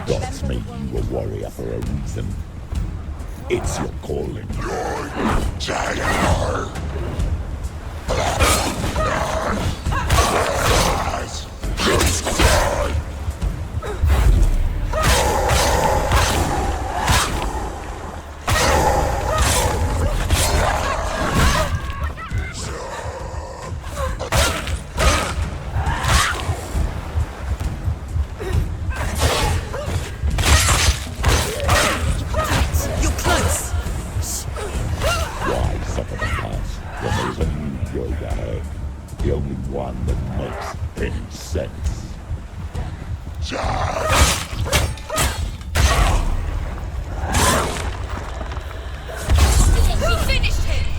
gods made you a warrior for a reason. It's your calling. The only one that makes any sense. We finished him!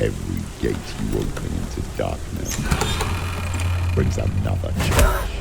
Every gate you open into darkness brings another change.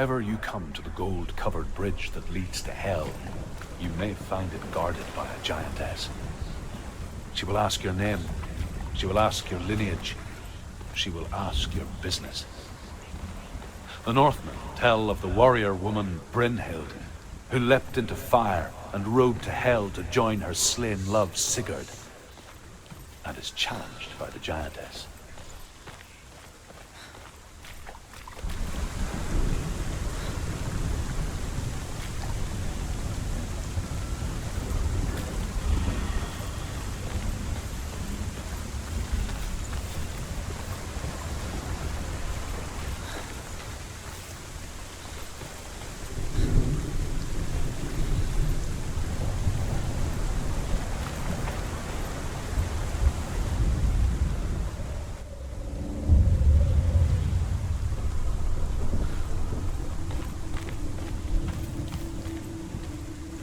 ever you come to the gold-covered bridge that leads to Hell, you may find it guarded by a giantess. She will ask your name. She will ask your lineage. She will ask your business. The Northmen tell of the warrior woman Brynhild, who leapt into fire and rode to Hell to join her slain love Sigurd, and is challenged by the giantess.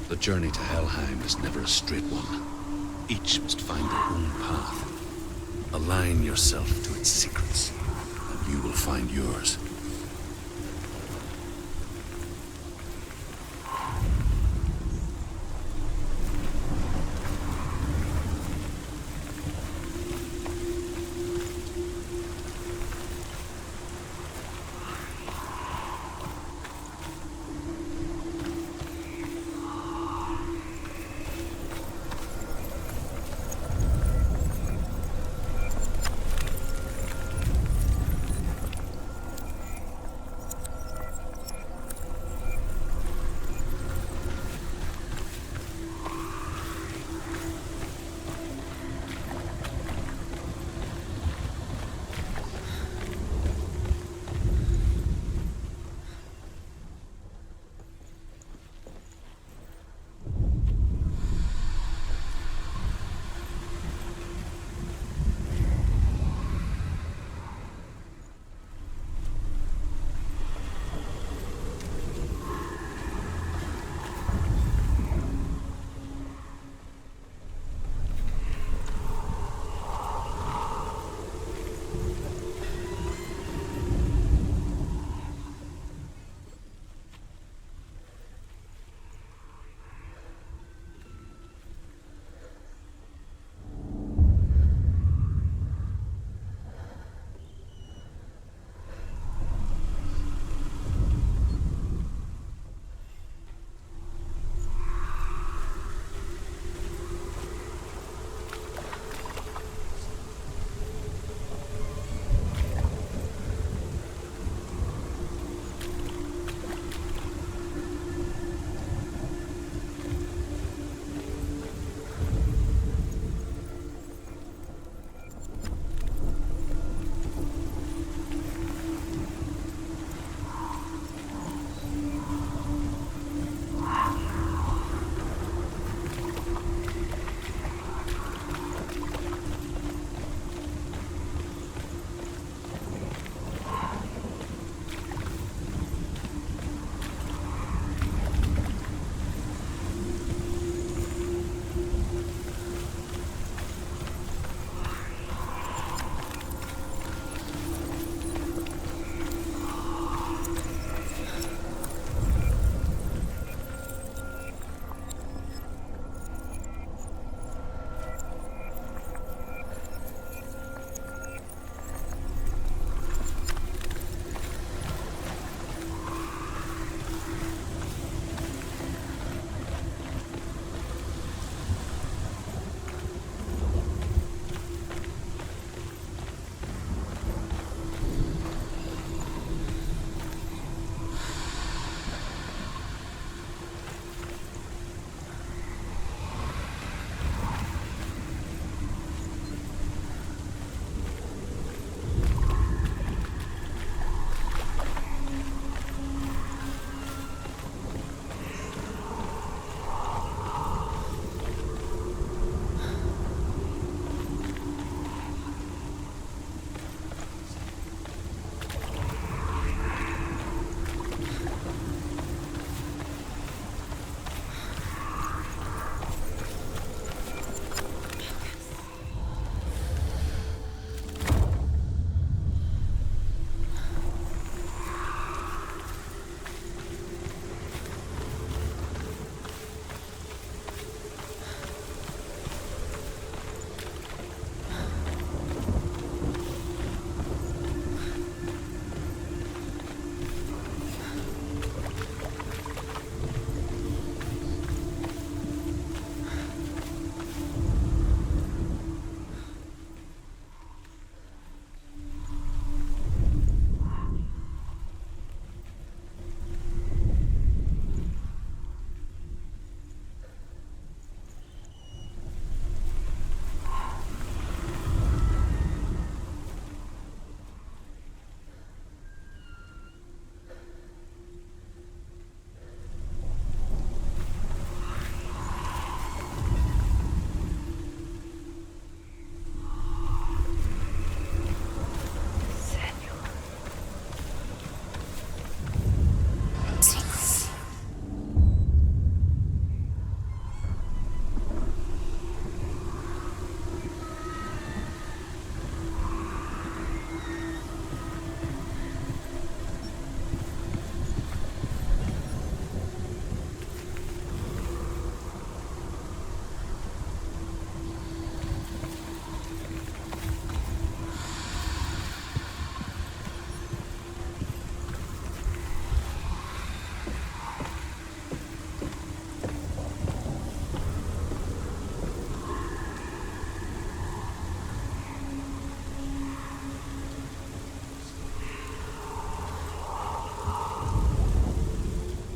The journey to Helheim is never a straight one. Each must find their own path. Align yourself to its secrets, and you will find yours.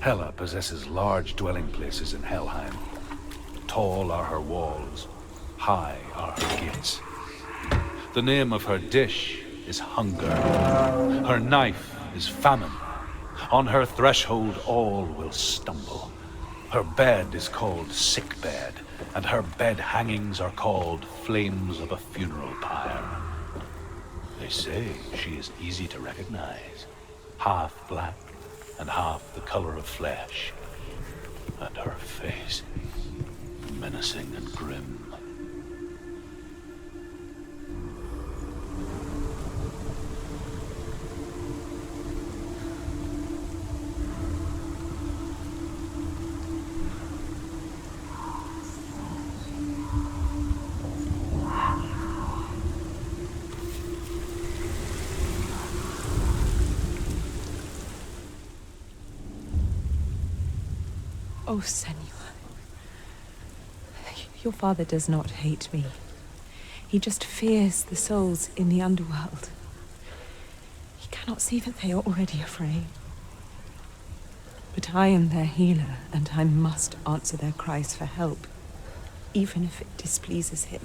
Pella possesses large dwelling places in Helheim. Tall are her walls, high are her gates. The name of her dish is hunger. Her knife is famine. On her threshold all will stumble. Her bed is called sick bed, and her bed hangings are called flames of a funeral pyre. They say she is easy to recognize, half black and half the color of flesh, and her face menacing and grim. Oh, Senua. Your father does not hate me. He just fears the souls in the underworld. He cannot see that they are already afraid. But I am their healer, and I must answer their cries for help, even if it displeases him.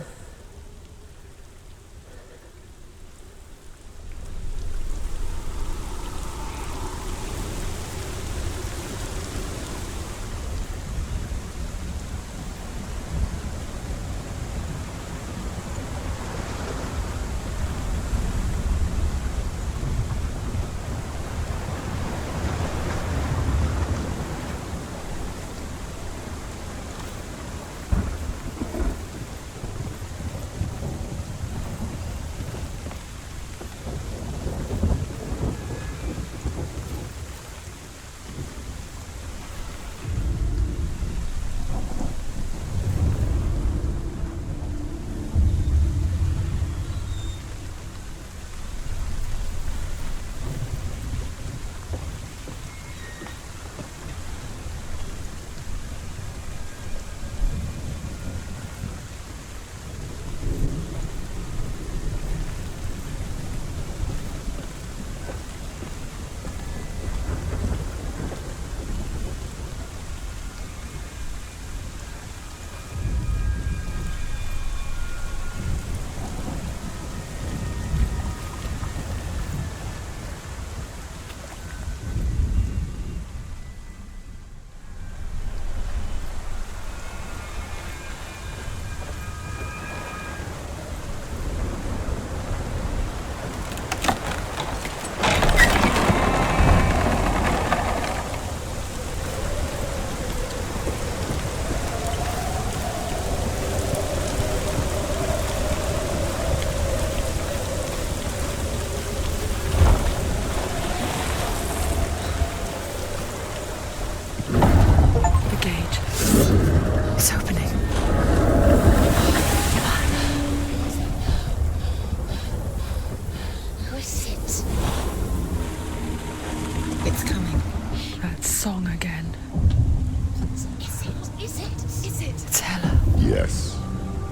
Yes,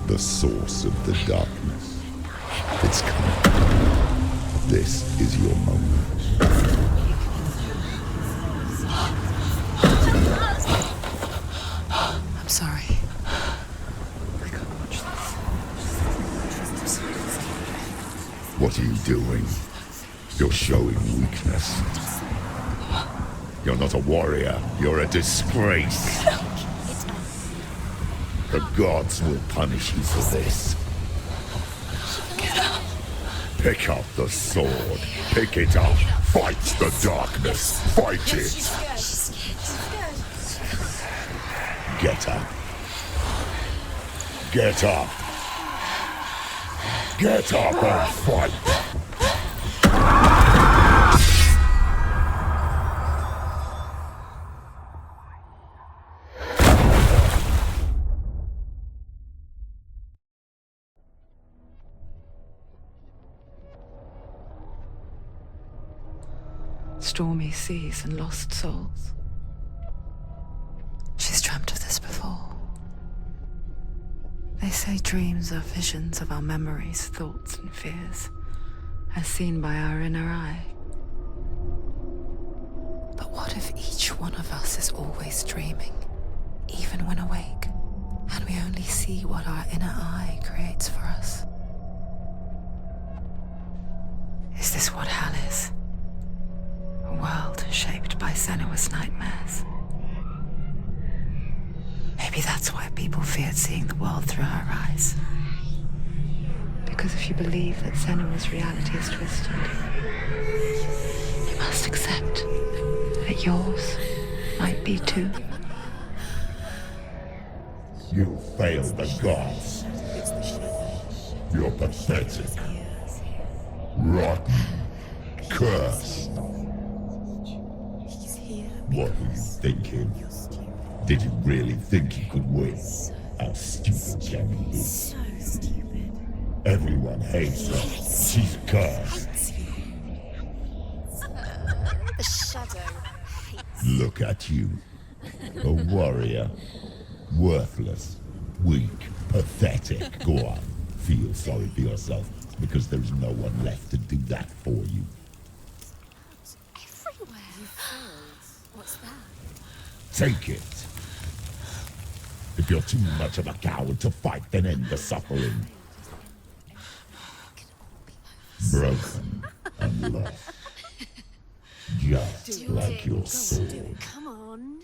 the source of the darkness. It's coming. This is your moment. I'm sorry. I can't watch this. What are you doing? You're showing weakness. You're not a warrior. You're a disgrace. The gods will punish you for this. Get up. Pick up the sword. Pick it up. Fight the darkness. Fight it. Get up. Get up. Get up and fight. Stormy seas and lost souls. She's dreamt of this before. They say dreams are visions of our memories, thoughts, and fears, as seen by our inner eye. But what if each one of us is always dreaming, even when awake, and we only see what our inner eye creates for us? Is this what hell is? A world shaped by Senua's nightmares? Maybe that's why people feared seeing the world through her eyes. Because if you believe that Senua's reality is twisted, you must accept that yours might be too. You failed the gods. You're pathetic. Rotten. Cursed. What were you thinking? Did you really think you could win? How stupid can you be? So stupid. Everyone hates her. She's cursed. The shadow hates. Look at you. A warrior. Worthless. Weak. Pathetic. Go on. Feel sorry for yourself, because there's no one left to do that for you. Everywhere. You failed. What's that? Take it. If you're too much of a coward to fight, then end the suffering. Broken and lost. Just like your soul. Come on.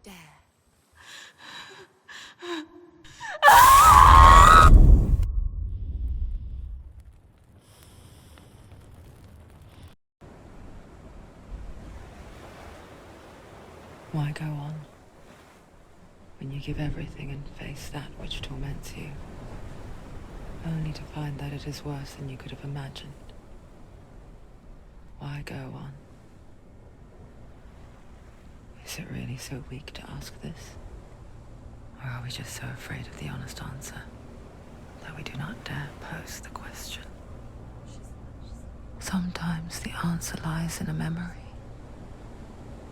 Dare. Why go on when you give everything and face that which torments you, only to find that it is worse than you could have imagined? Why go on? Is it really so weak to ask this? Or are we just so afraid of the honest answer that we do not dare pose the question? Sometimes the answer lies in a memory,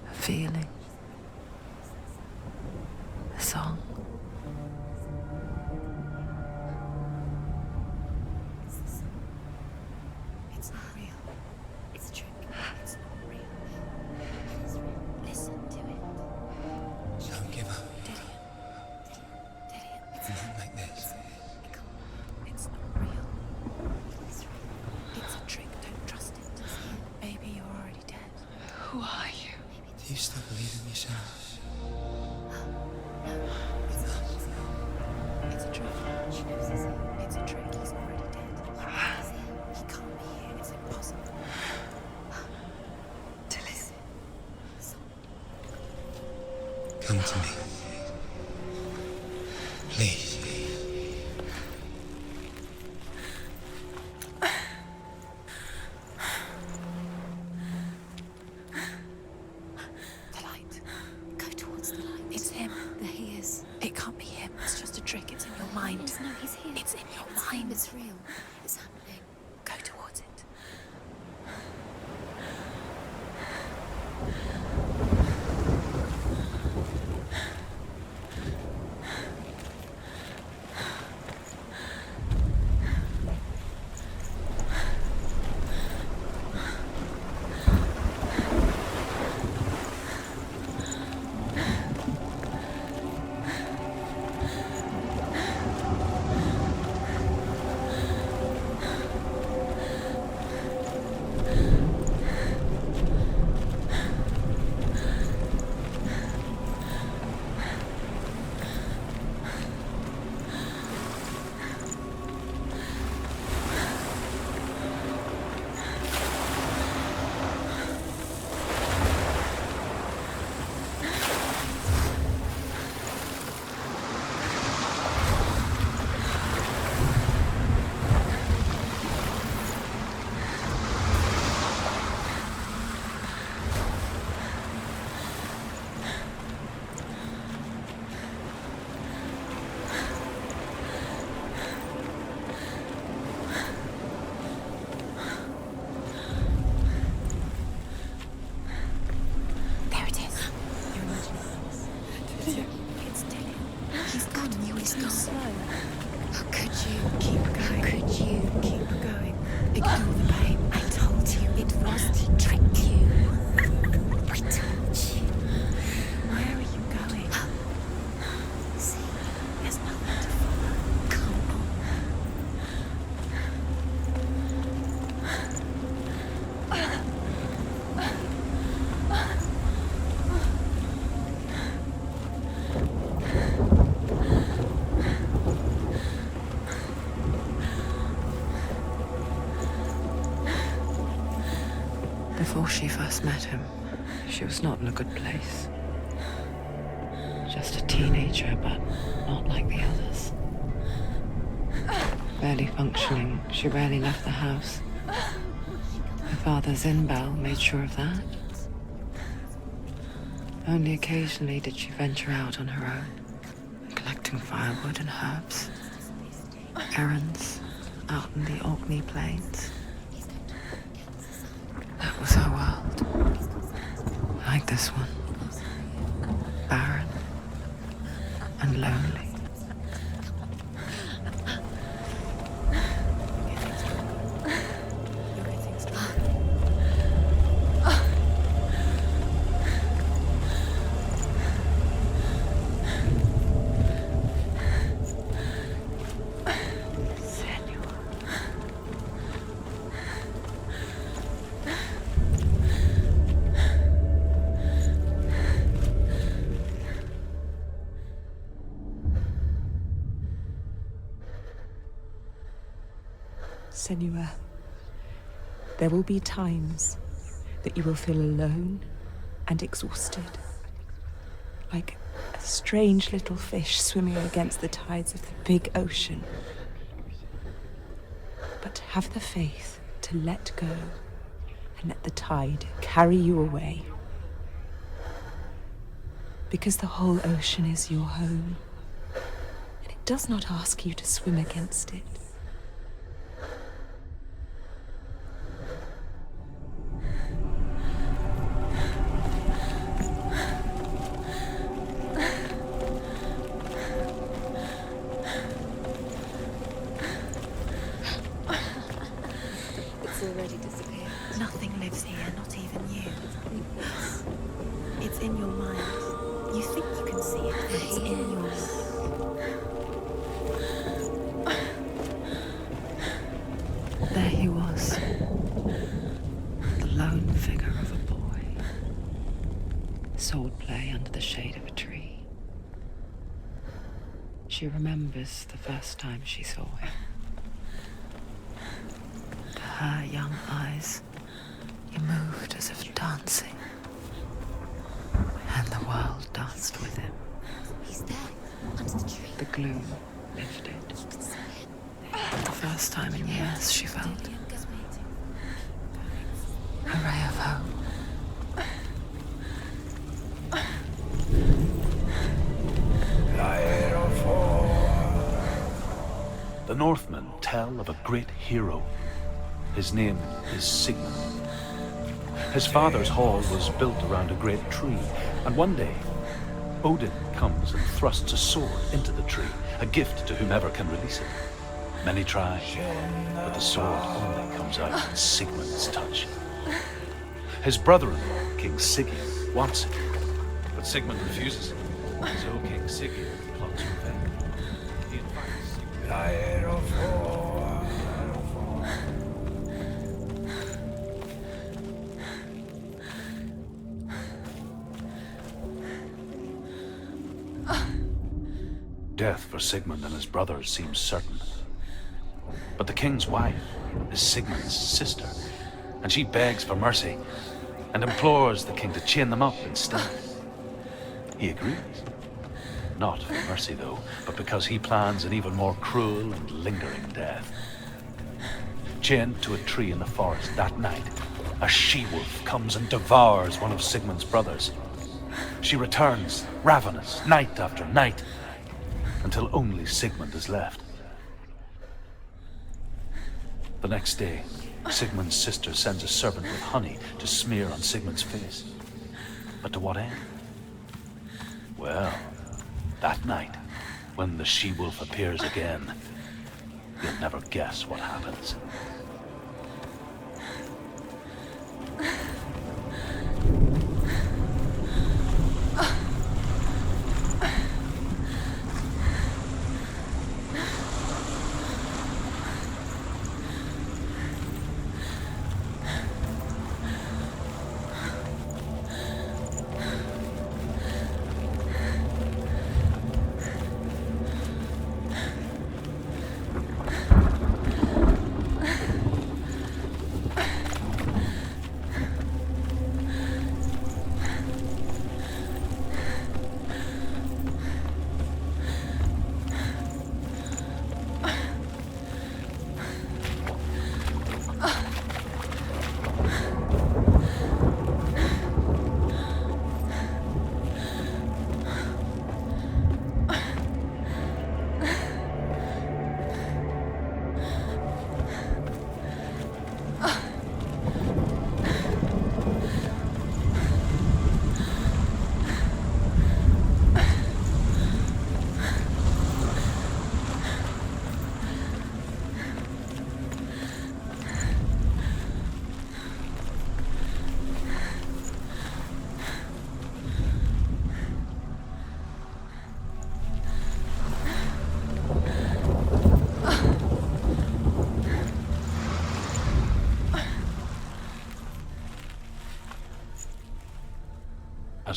a feeling, a song. It's not real. It's a trick. It's not real. It's real. Listen to it. Don't give up. Dead It's Not like this. It's not real. It's real. It's a trick. Don't trust it. Maybe you're already dead. Who are you? Do you still believe in yourself? It's a trick. It's a trick. He's already dead. He can't be here. It's impossible. Come to me. Please. The light. Go towards the light. It's him. There he is. It can't be him. It's just a trick. It's in your mind. No, he's here. It's in your mind. It's real. It's happening. Go towards it. Ignore the pain. I told you it was to trick you. Pretend. Before she first met him, she was not in a good place. Just a teenager, but not like the others. Barely functioning, she rarely left the house. Her father's in-bell made sure of that. Only occasionally did she venture out on her own, collecting firewood and herbs. Errands out in the Orkney Plains. That was her world. Like this one. Barren and lonely. Senua, there will be times that you will feel alone and exhausted, like a strange little fish swimming against the tides of the big ocean. But have the faith to let go and let the tide carry you away. Because the whole ocean is your home, and it does not ask you to swim against it. Already disappeared. Nothing lives here, not even you. It's in your mind. You think you can see it, but it's in your mind. There he was, the lone figure of a boy. Swordplay under the shade of a tree. She remembers the first time she saw him. Her young eyes, he moved as if dancing, and the world danced with him. He's there, under the tree. The gloom lifted. For the first time in years, she felt a ray of hope. The Northmen tell of a great hero. His name is Sigmund. His father's hall was built around a great tree, and one day, Odin comes and thrusts a sword into the tree, a gift to whomever can release it. Many try, but the sword only comes out with Sigmund's touch. His brother-in-law, King Sigurd, wants it, but Sigmund refuses. So King Sigurd plots revenge. He invites Sigmund. Death for Sigmund and his brothers seems certain. But the king's wife is Sigmund's sister, and she begs for mercy and implores the king to chain them up instead. He agrees. Not for mercy, though, but because he plans an even more cruel and lingering death. Chained to a tree in the forest that night, a she-wolf comes and devours one of Sigmund's brothers. She returns, ravenous, night after night, until only Sigmund is left. The next day, Sigmund's sister sends a servant with honey to smear on Sigmund's face. But to what end? Well, that night, when the she-wolf appears again, you'll never guess what happens.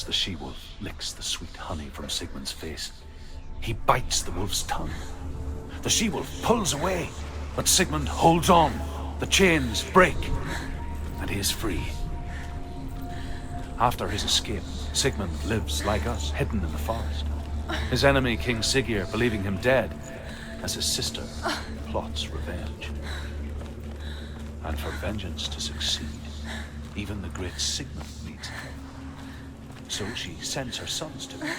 As the she-wolf licks the sweet honey from Sigmund's face, he bites the wolf's tongue. The she-wolf pulls away, but Sigmund holds on. The chains break, and he is free. After his escape, Sigmund lives like us, hidden in the forest. His enemy, King Siggeir, believing him dead, as his sister plots revenge. And for vengeance to succeed, even the great Sigmund needs help. So she sends her sons to him.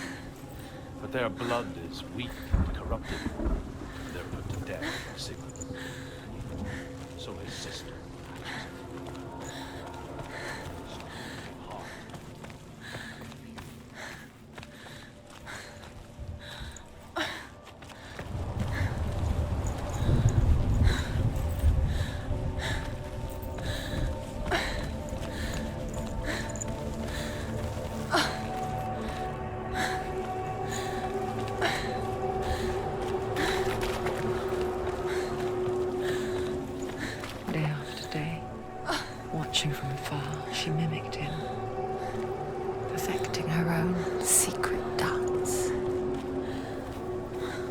But their blood is weak and corrupted. They're put to death by Sigmund. So his sister Day after day, watching from afar, she mimicked him, perfecting her own secret dance,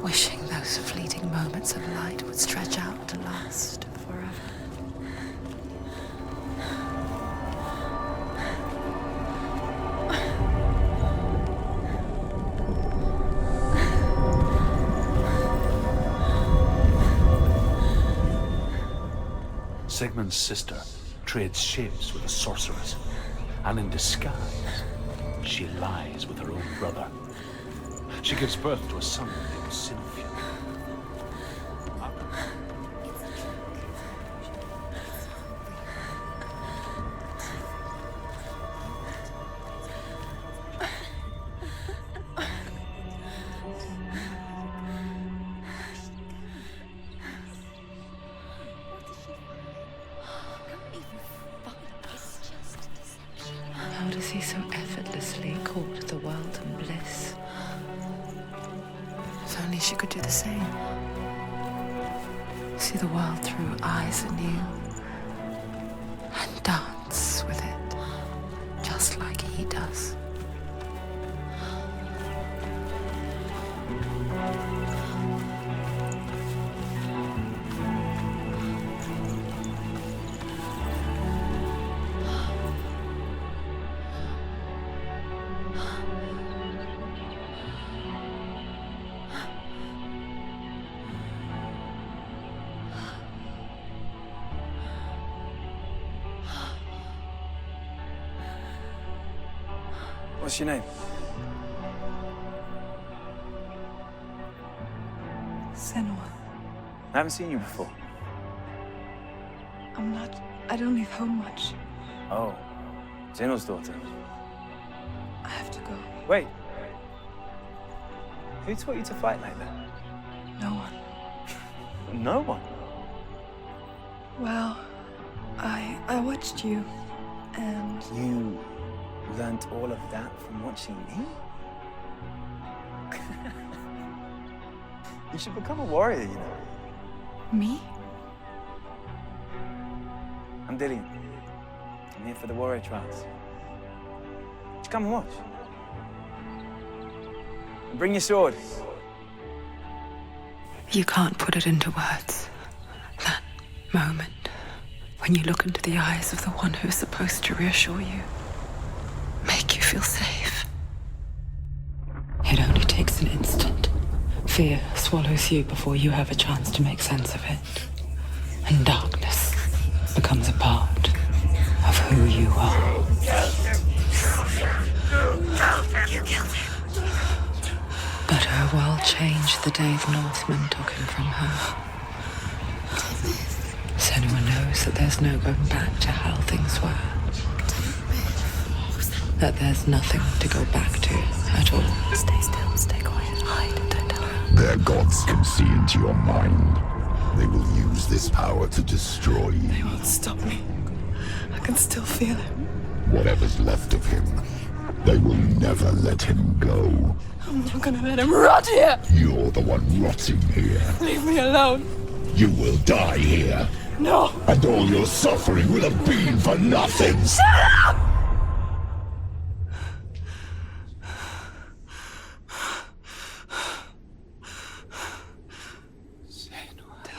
wishing those fleeting moments of light would stretch out to last forever. Sigmund's sister trades shapes with a sorceress, and in disguise, she lies with her own brother. She gives birth to a son named Sinfjord. How does he so effortlessly court the world and bliss? If only she could do the same. See the world through eyes anew and dance with it, just like he does. What's your name? Senua, I haven't seen you before. I don't leave home much. Oh, Zeno's daughter. I have to go. Wait. Who taught you to fight like that? No one. No one. Well, I watched you, and You learnt all of that from watching me? You should become a warrior, you know. me? I'm Dillian. I'm here for the warrior trials. Just come and watch. And bring your sword. You can't put it into words. That moment when you look into the eyes of the one who is supposed to reassure you, make you feel safe. It only takes an instant. Fear swallows you before you have a chance to make sense of it. And darkness becomes a part of who you are. You killed him. But her world changed the day the Northmen took him from her. Senua knows that there's no going back to how things were. That there's nothing to go back to at all. Stay still, stay quiet, hide, don't tell her. Their gods can see into your mind. They will use this power to destroy you. They won't stop me. I can still feel him. Whatever's left of him, they will never let him go. I'm not gonna let him rot here. You're the one rotting here. Leave me alone. You will die here. No. And all your suffering will have been for nothing. Shut up!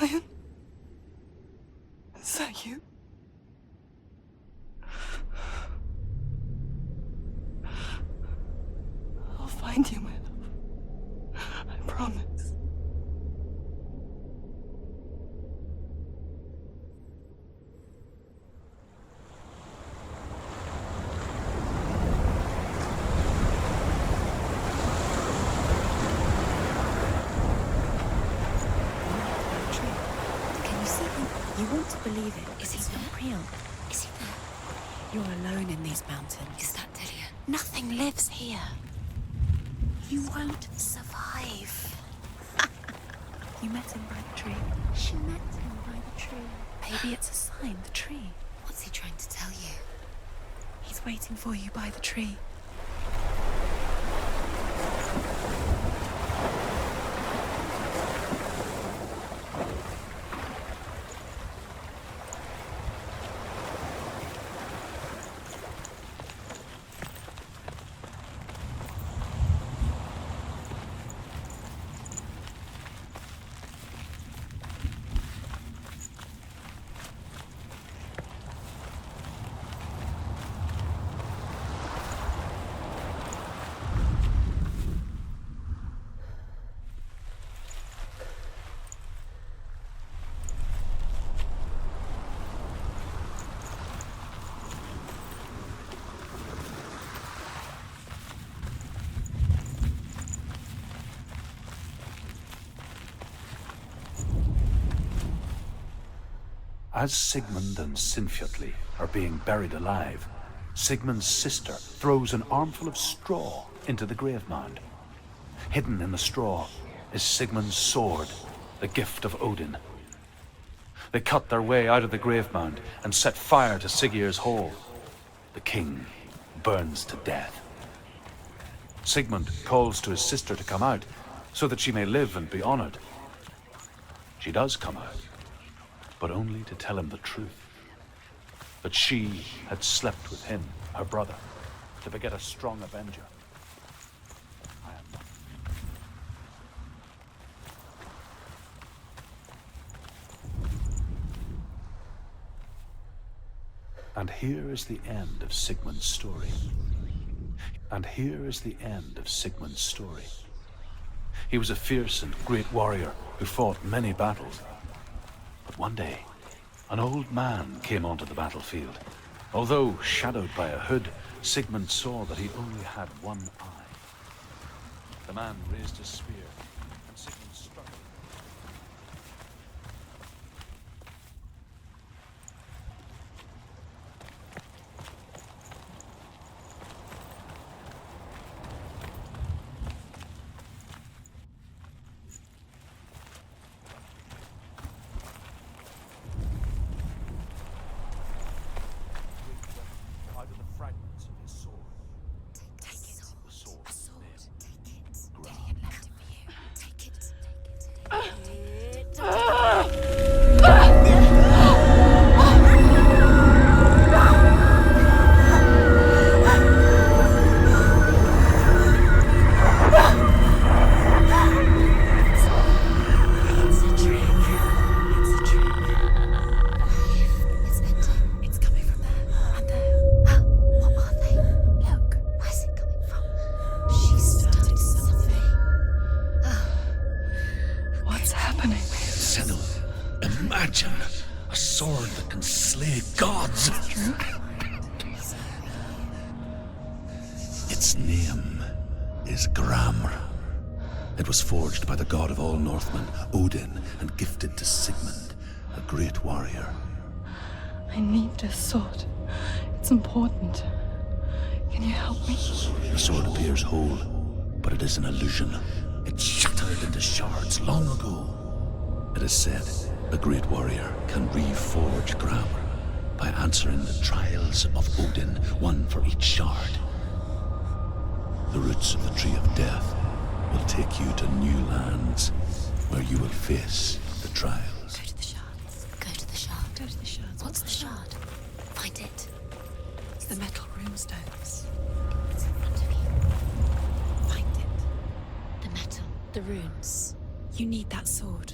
Ryan? Is that you? I'll find you, my love. I promise. You want to believe it. Is he not real? Is he there? You're alone in these mountains. Is that Delia? Nothing lives here. You won't survive. You met him by the tree. She met him by the tree. Maybe it's a sign, the tree. What's he trying to tell you? He's waiting for you by the tree. As Sigmund and Sinfjotli are being buried alive, Sigmund's sister throws an armful of straw into the grave mound. Hidden in the straw is Sigmund's sword, the gift of Odin. They cut their way out of the grave mound and set fire to Siggeir's hall. The king burns to death. Sigmund calls to his sister to come out so that she may live and be honored. She does come out, but only to tell him the truth. That she had slept with him, her brother, to beget a strong avenger. I am not. And here is the end of Sigmund's story. And here is the end of Sigmund's story. He was a fierce and great warrior who fought many battles. But one day, an old man came onto the battlefield. Although shadowed by a hood, Sigmund saw that he only had one eye. The man raised his spear, and Sigmund struck him. Out of the fragments of his sword. Take it. The sword. A sword. Take it. Dillian left it for you. Take it. It's a trick. It's a trick. It's ending. It's coming from there. And there. What are they? Look. Where's it coming from? She started something. What's happening? Senua, imagine a sword that can slay gods. Its name is Gramr. It was forged by the god of all Northmen, Odin, and gifted to Sigmund, a great warrior. I need this sword. It's important. Can you help me? The sword appears whole, but it is an illusion. It shattered into shards long ago. It is said a great warrior can reforge Gramr by answering the trials of Odin, one for each shard. The roots of the Tree of Death will take you to new lands where you will face the trials. Go to the shards. Go to the shard. Go to the shards. What's the shard? Find it. It's the metal runestones. It's in front of you. Find it. The metal. The runes. You need that sword.